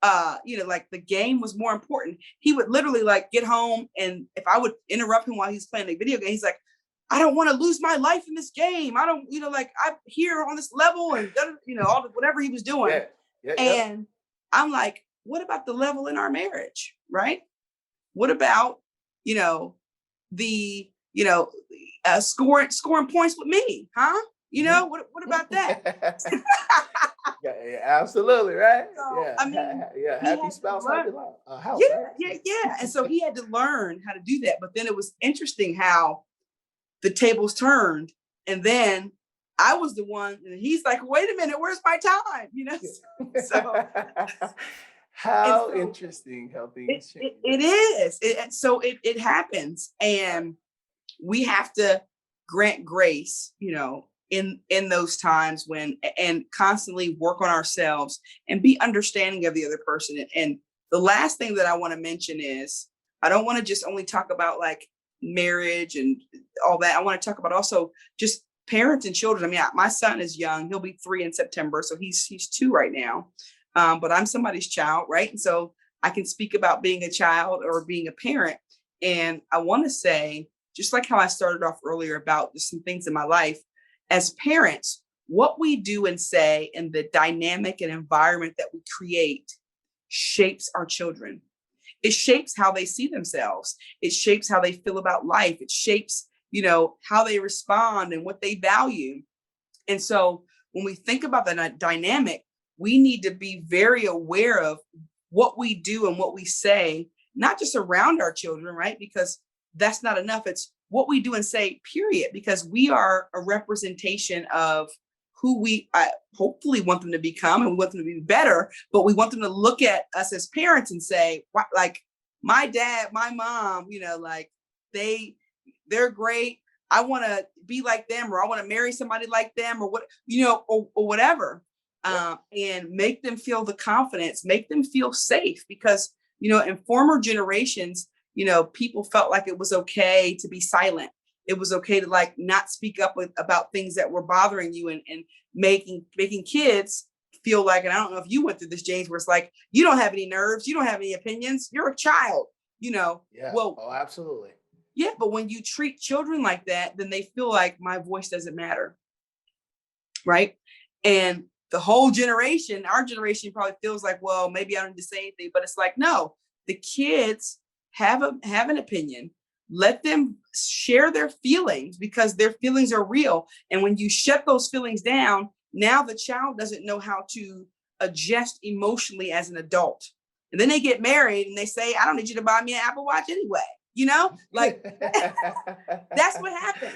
like the game was more important. He would literally like get home, and if I would interrupt him while he's playing a video game, he's like, I don't want to lose my life in this game. I don't, I'm here on this level, and whatever he was doing. And I'm like, what about the level in our marriage? Right? What about, scoring points with me? Huh? What about that? Yeah, absolutely, right? So, Happy spouse, happy house. Yeah. And so he had to learn how to do that. But then it was interesting how the tables turned, and then I was the one, and he's like, wait a minute, where's my time? So how interesting how things change. It is. It happens, and we have to grant grace, in those times and constantly work on ourselves and be understanding of the other person. And the last thing that I want to mention is, I don't want to just only talk about like marriage and all that. I want to talk about also just parents and children. I mean, my son is young. He'll be 3 in September. So he's 2 right now. But I'm somebody's child, right? And so I can speak about being a child or being a parent. And I want to say, just like how I started off earlier about just some things in my life, as parents, what we do and say and the dynamic and environment that we create shapes our children. It shapes how they see themselves. It shapes how they feel about life. It shapes, how they respond and what they value. And so when we think about the dynamic, we need to be very aware of what we do and what we say, not just around our children, right? Because that's not enough. It's what we do and say, period, because we are a representation of who we hopefully want them to become, and we want them to be better, but we want them to look at us as parents and say, like my dad, my mom, they're great. I want to be like them, or I want to marry somebody like them, or what, or whatever. And make them feel the confidence, make them feel safe, because, in former generations, people felt like it was okay to be silent. It was okay to not speak up about things that were bothering you, and making kids feel like, and I don't know if you went through this, James, where it's like, you don't have any nerves, you don't have any opinions, you're a child, Yeah. Well, oh, absolutely. Yeah. But when you treat children like that, then they feel like my voice doesn't matter. Right. And the whole generation, our generation probably feels like, well, maybe I don't need to say anything, but it's like, no, the kids have an opinion. Let them share their feelings, because their feelings are real. And when you shut those feelings down, now the child doesn't know how to adjust emotionally as an adult. And then they get married and they say, I don't need you to buy me an Apple Watch anyway. Like that's what happens.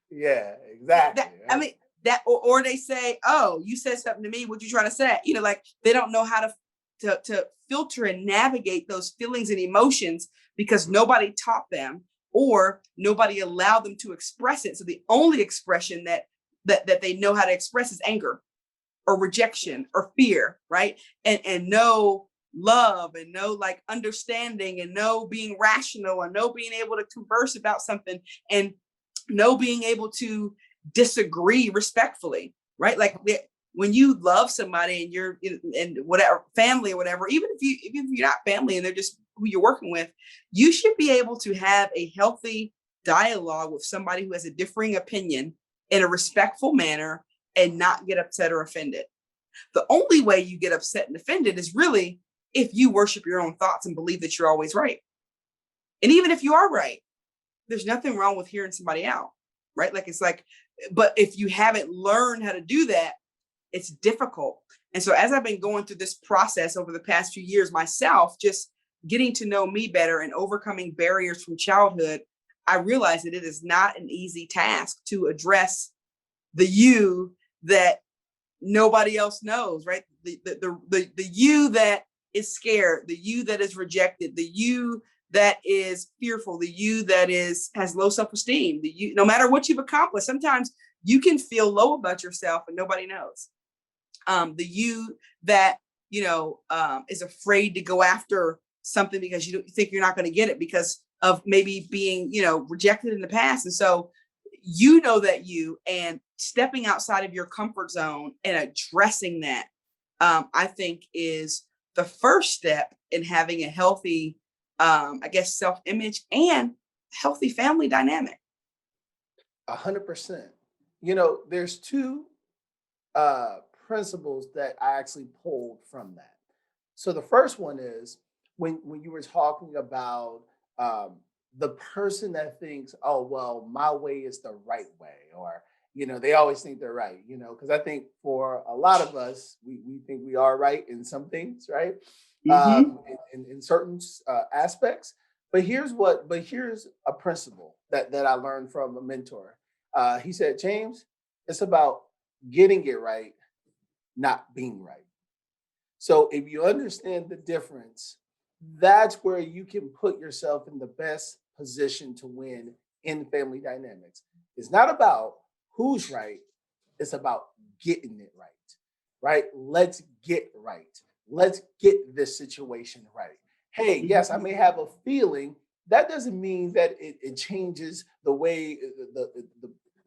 Yeah, exactly. I mean, or they say, oh, you said something to me. What you trying to say? Like they don't know how to filter and navigate those feelings and emotions because nobody taught them or nobody allowed them to express it. So the only expression that they know how to express is anger or rejection or fear, right? And no love and no like understanding and no being rational and no being able to converse about something and no being able to disagree respectfully, right? Like when you love somebody and you're in whatever family or whatever, even if you're not family and they're just who you're working with, you should be able to have a healthy dialogue with somebody who has a differing opinion in a respectful manner and not get upset or offended. The only way you get upset and offended is really if you worship your own thoughts and believe that you're always right. And even if you are right, there's nothing wrong with hearing somebody out, right? Like it's like, but if you haven't learned how to do that, it's difficult. And so as I've been going through this process over the past few years myself, just getting to know me better and overcoming barriers from childhood, I realized that it is not an easy task to address the you that nobody else knows, right? The you that is scared, the you that is rejected, the you that is fearful, the you that has low self-esteem, the you, no matter what you've accomplished, sometimes you can feel low about yourself and nobody knows. The you that, is afraid to go after something because you think you're not going to get it because of maybe being, rejected in the past. And so that you and stepping outside of your comfort zone and addressing that, I think is the first step in having a healthy, self-image and healthy family dynamic. 100%. There's two principles that I actually pulled from that. So the first one is when you were talking about the person that thinks, oh well, my way is the right way, or they always think they're right. Because I think for a lot of us, we think we are right in some things, right? Mm-hmm. In certain aspects. But here's a principle that I learned from a mentor. He said, James, it's about getting it right, not being right. So if you understand the difference, that's where you can put yourself in the best position to win in family dynamics. It's not about who's right, it's about getting it right, right? Let's get right. Let's get this situation right. Hey, yes, I may have a feeling. That doesn't mean that it changes the way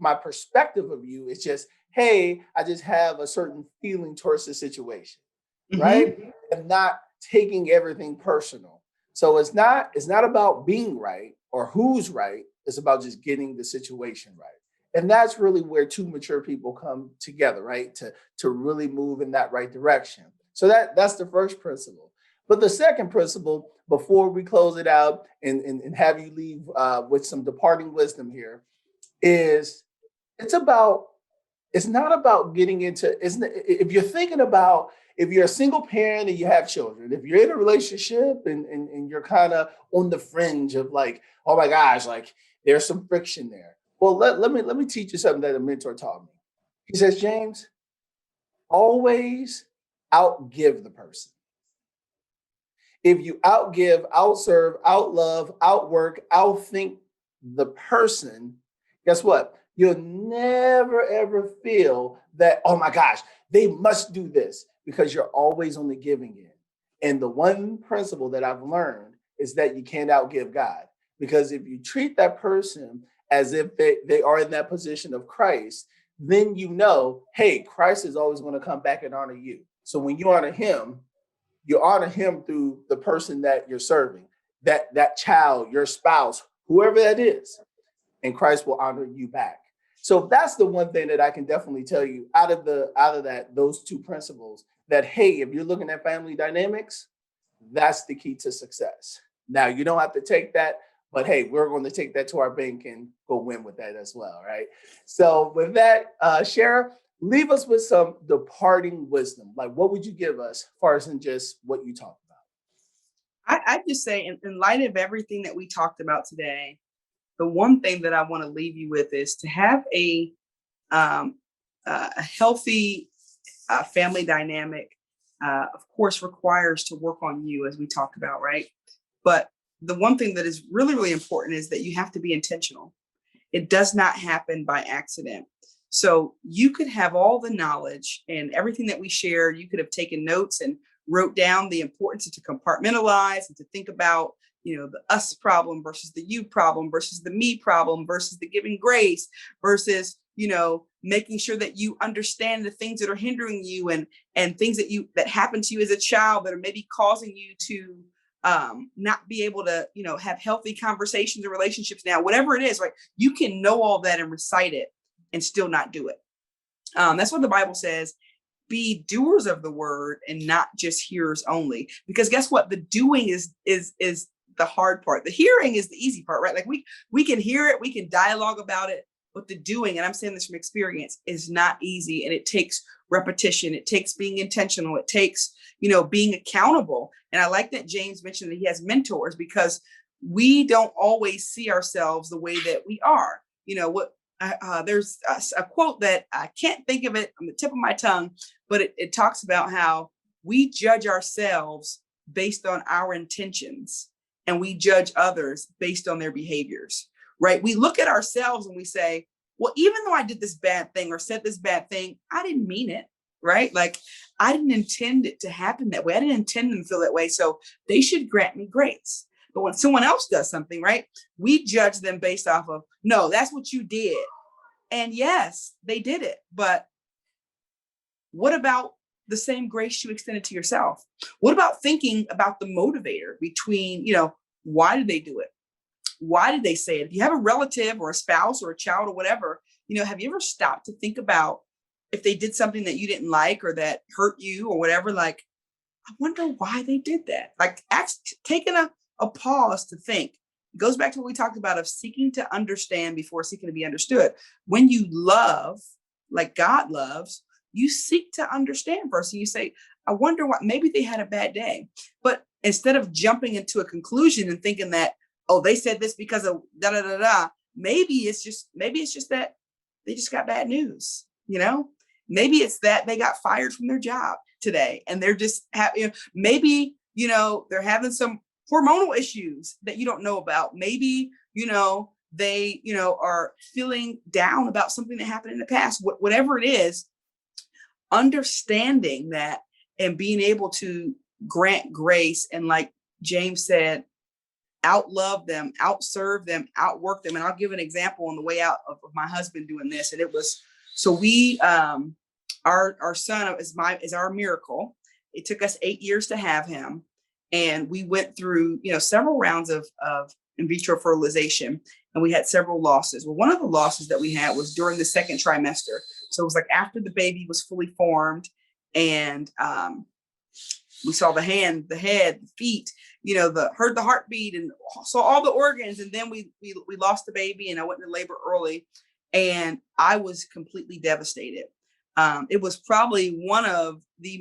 my perspective of you. It's just, hey, I just have a certain feeling towards the situation, right? Mm-hmm. And not taking everything personal. So it's not about being right or who's right. It's about just getting the situation right. And that's really where two mature people come together, right? To really move in that right direction. So that's the first principle. But the second principle, before we close it out and have you leave with some departing wisdom here, is it's about it's not about getting into if you're thinking about if you're a single parent and you have children, if you're in a relationship and you're kind of on the fringe of like, oh my gosh, like there's some friction there. Well, let me teach you something that a mentor taught me. He says, James, always outgive the person. If you outgive, outserve, outlove, outwork, outthink the person, guess what? You'll never ever feel that, oh my gosh, they must do this because you're always on the giving end. And the one principle that I've learned is that you can't outgive God. Because if you treat that person as if they are in that position of Christ, then hey, Christ is always going to come back and honor you. So when you honor him through the person that you're serving, that child, your spouse, whoever that is, and Christ will honor you back. So that's the one thing that I can definitely tell you out of those two principles, that hey, if you're looking at family dynamics, that's the key to success. Now you don't have to take that, but hey, we're going to take that to our bank and go win with that as well, right? So with that, Shara, leave us with some departing wisdom. Like, what would you give us, far as in just what you talked about? I just say, in light of everything that we talked about today, the one thing that I want to leave you with is to have um, a healthy family dynamic, of course, requires to work on you, as we talked about, right? But the one thing that is really, really important is that you have to be intentional. It does not happen by accident. So you could have all the knowledge and everything that we shared. You could have taken notes and wrote down the importance to compartmentalize and to think about, the us problem versus the you problem versus the me problem versus the giving grace versus, making sure that you understand the things that are hindering you and things that happened to you as a child that are maybe causing you to not be able to, have healthy conversations or relationships now, whatever it is, right? You can know all that and recite it and still not do it. That's what the Bible says. Be doers of the word and not just hearers only. Because guess what? The doing is the hard part. The hearing is the easy part, right? Like we can hear it, we can dialogue about it, but the doing, and I'm saying this from experience, is not easy. And it takes repetition. It takes being intentional. It takes, being accountable. And I like that James mentioned that he has mentors, because we don't always see ourselves the way that we are. There's a quote that I can't think of it on the tip of my tongue, but it talks about how we judge ourselves based on our intentions and we judge others based on their behaviors, right? We look at ourselves and we say, well, even though I did this bad thing or said this bad thing, I didn't mean it, right? Like I didn't intend it to happen that way. I didn't intend them to feel that way. So they should grant me grace. But when someone else does something, right, we judge them based off of, no, that's what you did. And yes, they did it. But what about the same grace you extended to yourself? What about thinking about the motivator between, why did they do it? Why did they say it? If you have a relative or a spouse or a child or whatever, have you ever stopped to think about if they did something that you didn't like or that hurt you or whatever? Like, I wonder why they did that. Like, taking a pause to think. It goes back to what we talked about of seeking to understand before seeking to be understood. When you love like God loves, you seek to understand first. And you say, I wonder what, maybe they had a bad day. But instead of jumping into a conclusion and thinking that, oh, they said this because of da da da da, maybe it's just that they just got bad news, Maybe it's that they got fired from their job today and they're just maybe they're having some hormonal issues that you don't know about. Maybe they are feeling down about something that happened in the past. Whatever it is, understanding that and being able to grant grace and, like James said, outlove them, outserve them, outwork them. And I'll give an example on the way out of my husband doing this. And it was, so we our son is our miracle. It took us 8 years to have him. And we went through, several rounds of in vitro fertilization, and we had several losses. Well, one of the losses that we had was during the second trimester. So it was like after the baby was fully formed, and we saw the hand, the head, the feet, heard the heartbeat and saw all the organs. And then we lost the baby, and I went into labor early, and I was completely devastated. It was probably one of the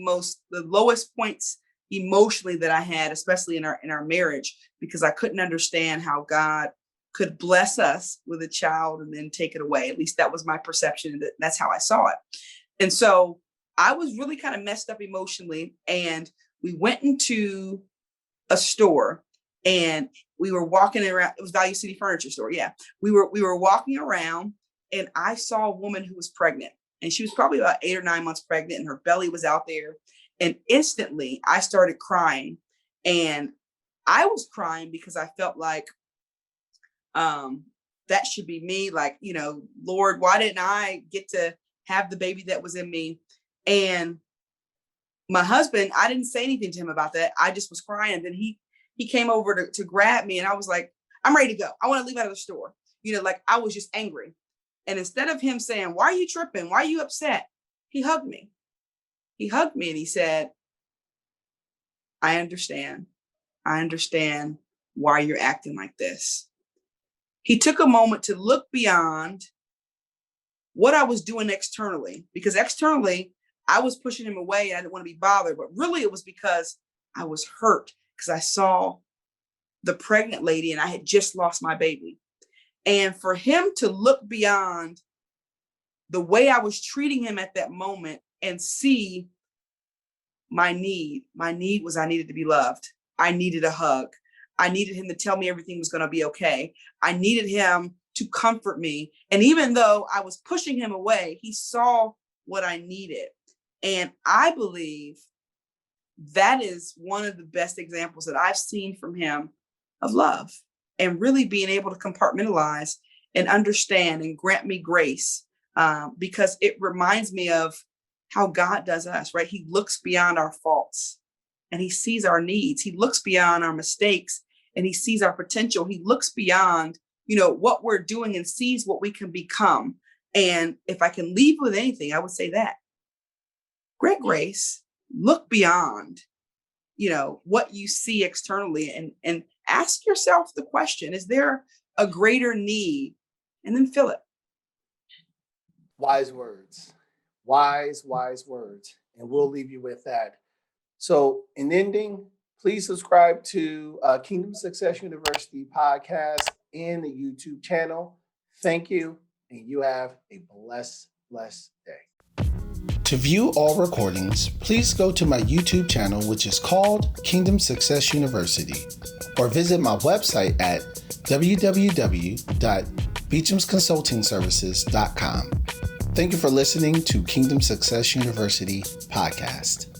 lowest points emotionally that I had, especially in our marriage, because I couldn't understand how God could bless us with a child and then take it away. At least that was my perception. That's how I saw it. And so I was really kind of messed up emotionally. And we went into a store and we were walking around. It was Value City Furniture Store. Yeah. We were walking around, and I saw a woman who was pregnant, and she was probably about 8 or 9 months pregnant, and her belly was out there. And instantly I started crying, and I was crying because I felt like that should be me. Like, Lord, why didn't I get to have the baby that was in me? And my husband, I didn't say anything to him about that. I just was crying. And then he came over to grab me, and I was like, I'm ready to go. I want to leave out of the store. Like I was just angry. And instead of him saying, why are you tripping? Why are you upset? He hugged me. He hugged me and he said, I understand. I understand why you're acting like this. He took a moment to look beyond what I was doing externally, because externally I was pushing him away and I didn't want to be bothered. But really it was because I was hurt, because I saw the pregnant lady and I had just lost my baby. And for him to look beyond the way I was treating him at that moment and see my need was I needed to be loved. I needed a hug. I needed him to tell me everything was going to be okay. I needed him to comfort me. And even though I was pushing him away, he saw what I needed. And I believe that is one of the best examples that I've seen from him of love, and really being able to compartmentalize and understand and grant me grace, because it reminds me of how God does us, right? He looks beyond our faults and he sees our needs. He looks beyond our mistakes and he sees our potential. He looks beyond, what we're doing and sees what we can become. And if I can leave with anything, I would say that great grace, look beyond, what you see externally, and ask yourself the question, is there a greater need? And then fill it. Wise words. Wise words. And we'll leave you with that. So in ending, please subscribe to Kingdom Success University podcast and the YouTube channel. Thank you. And you have a blessed day. To view all recordings, please go to my YouTube channel, which is called Kingdom Success University, or visit my website at www.beechamsconsultingservices.com. Thank you for listening to Kingdom Success University podcast.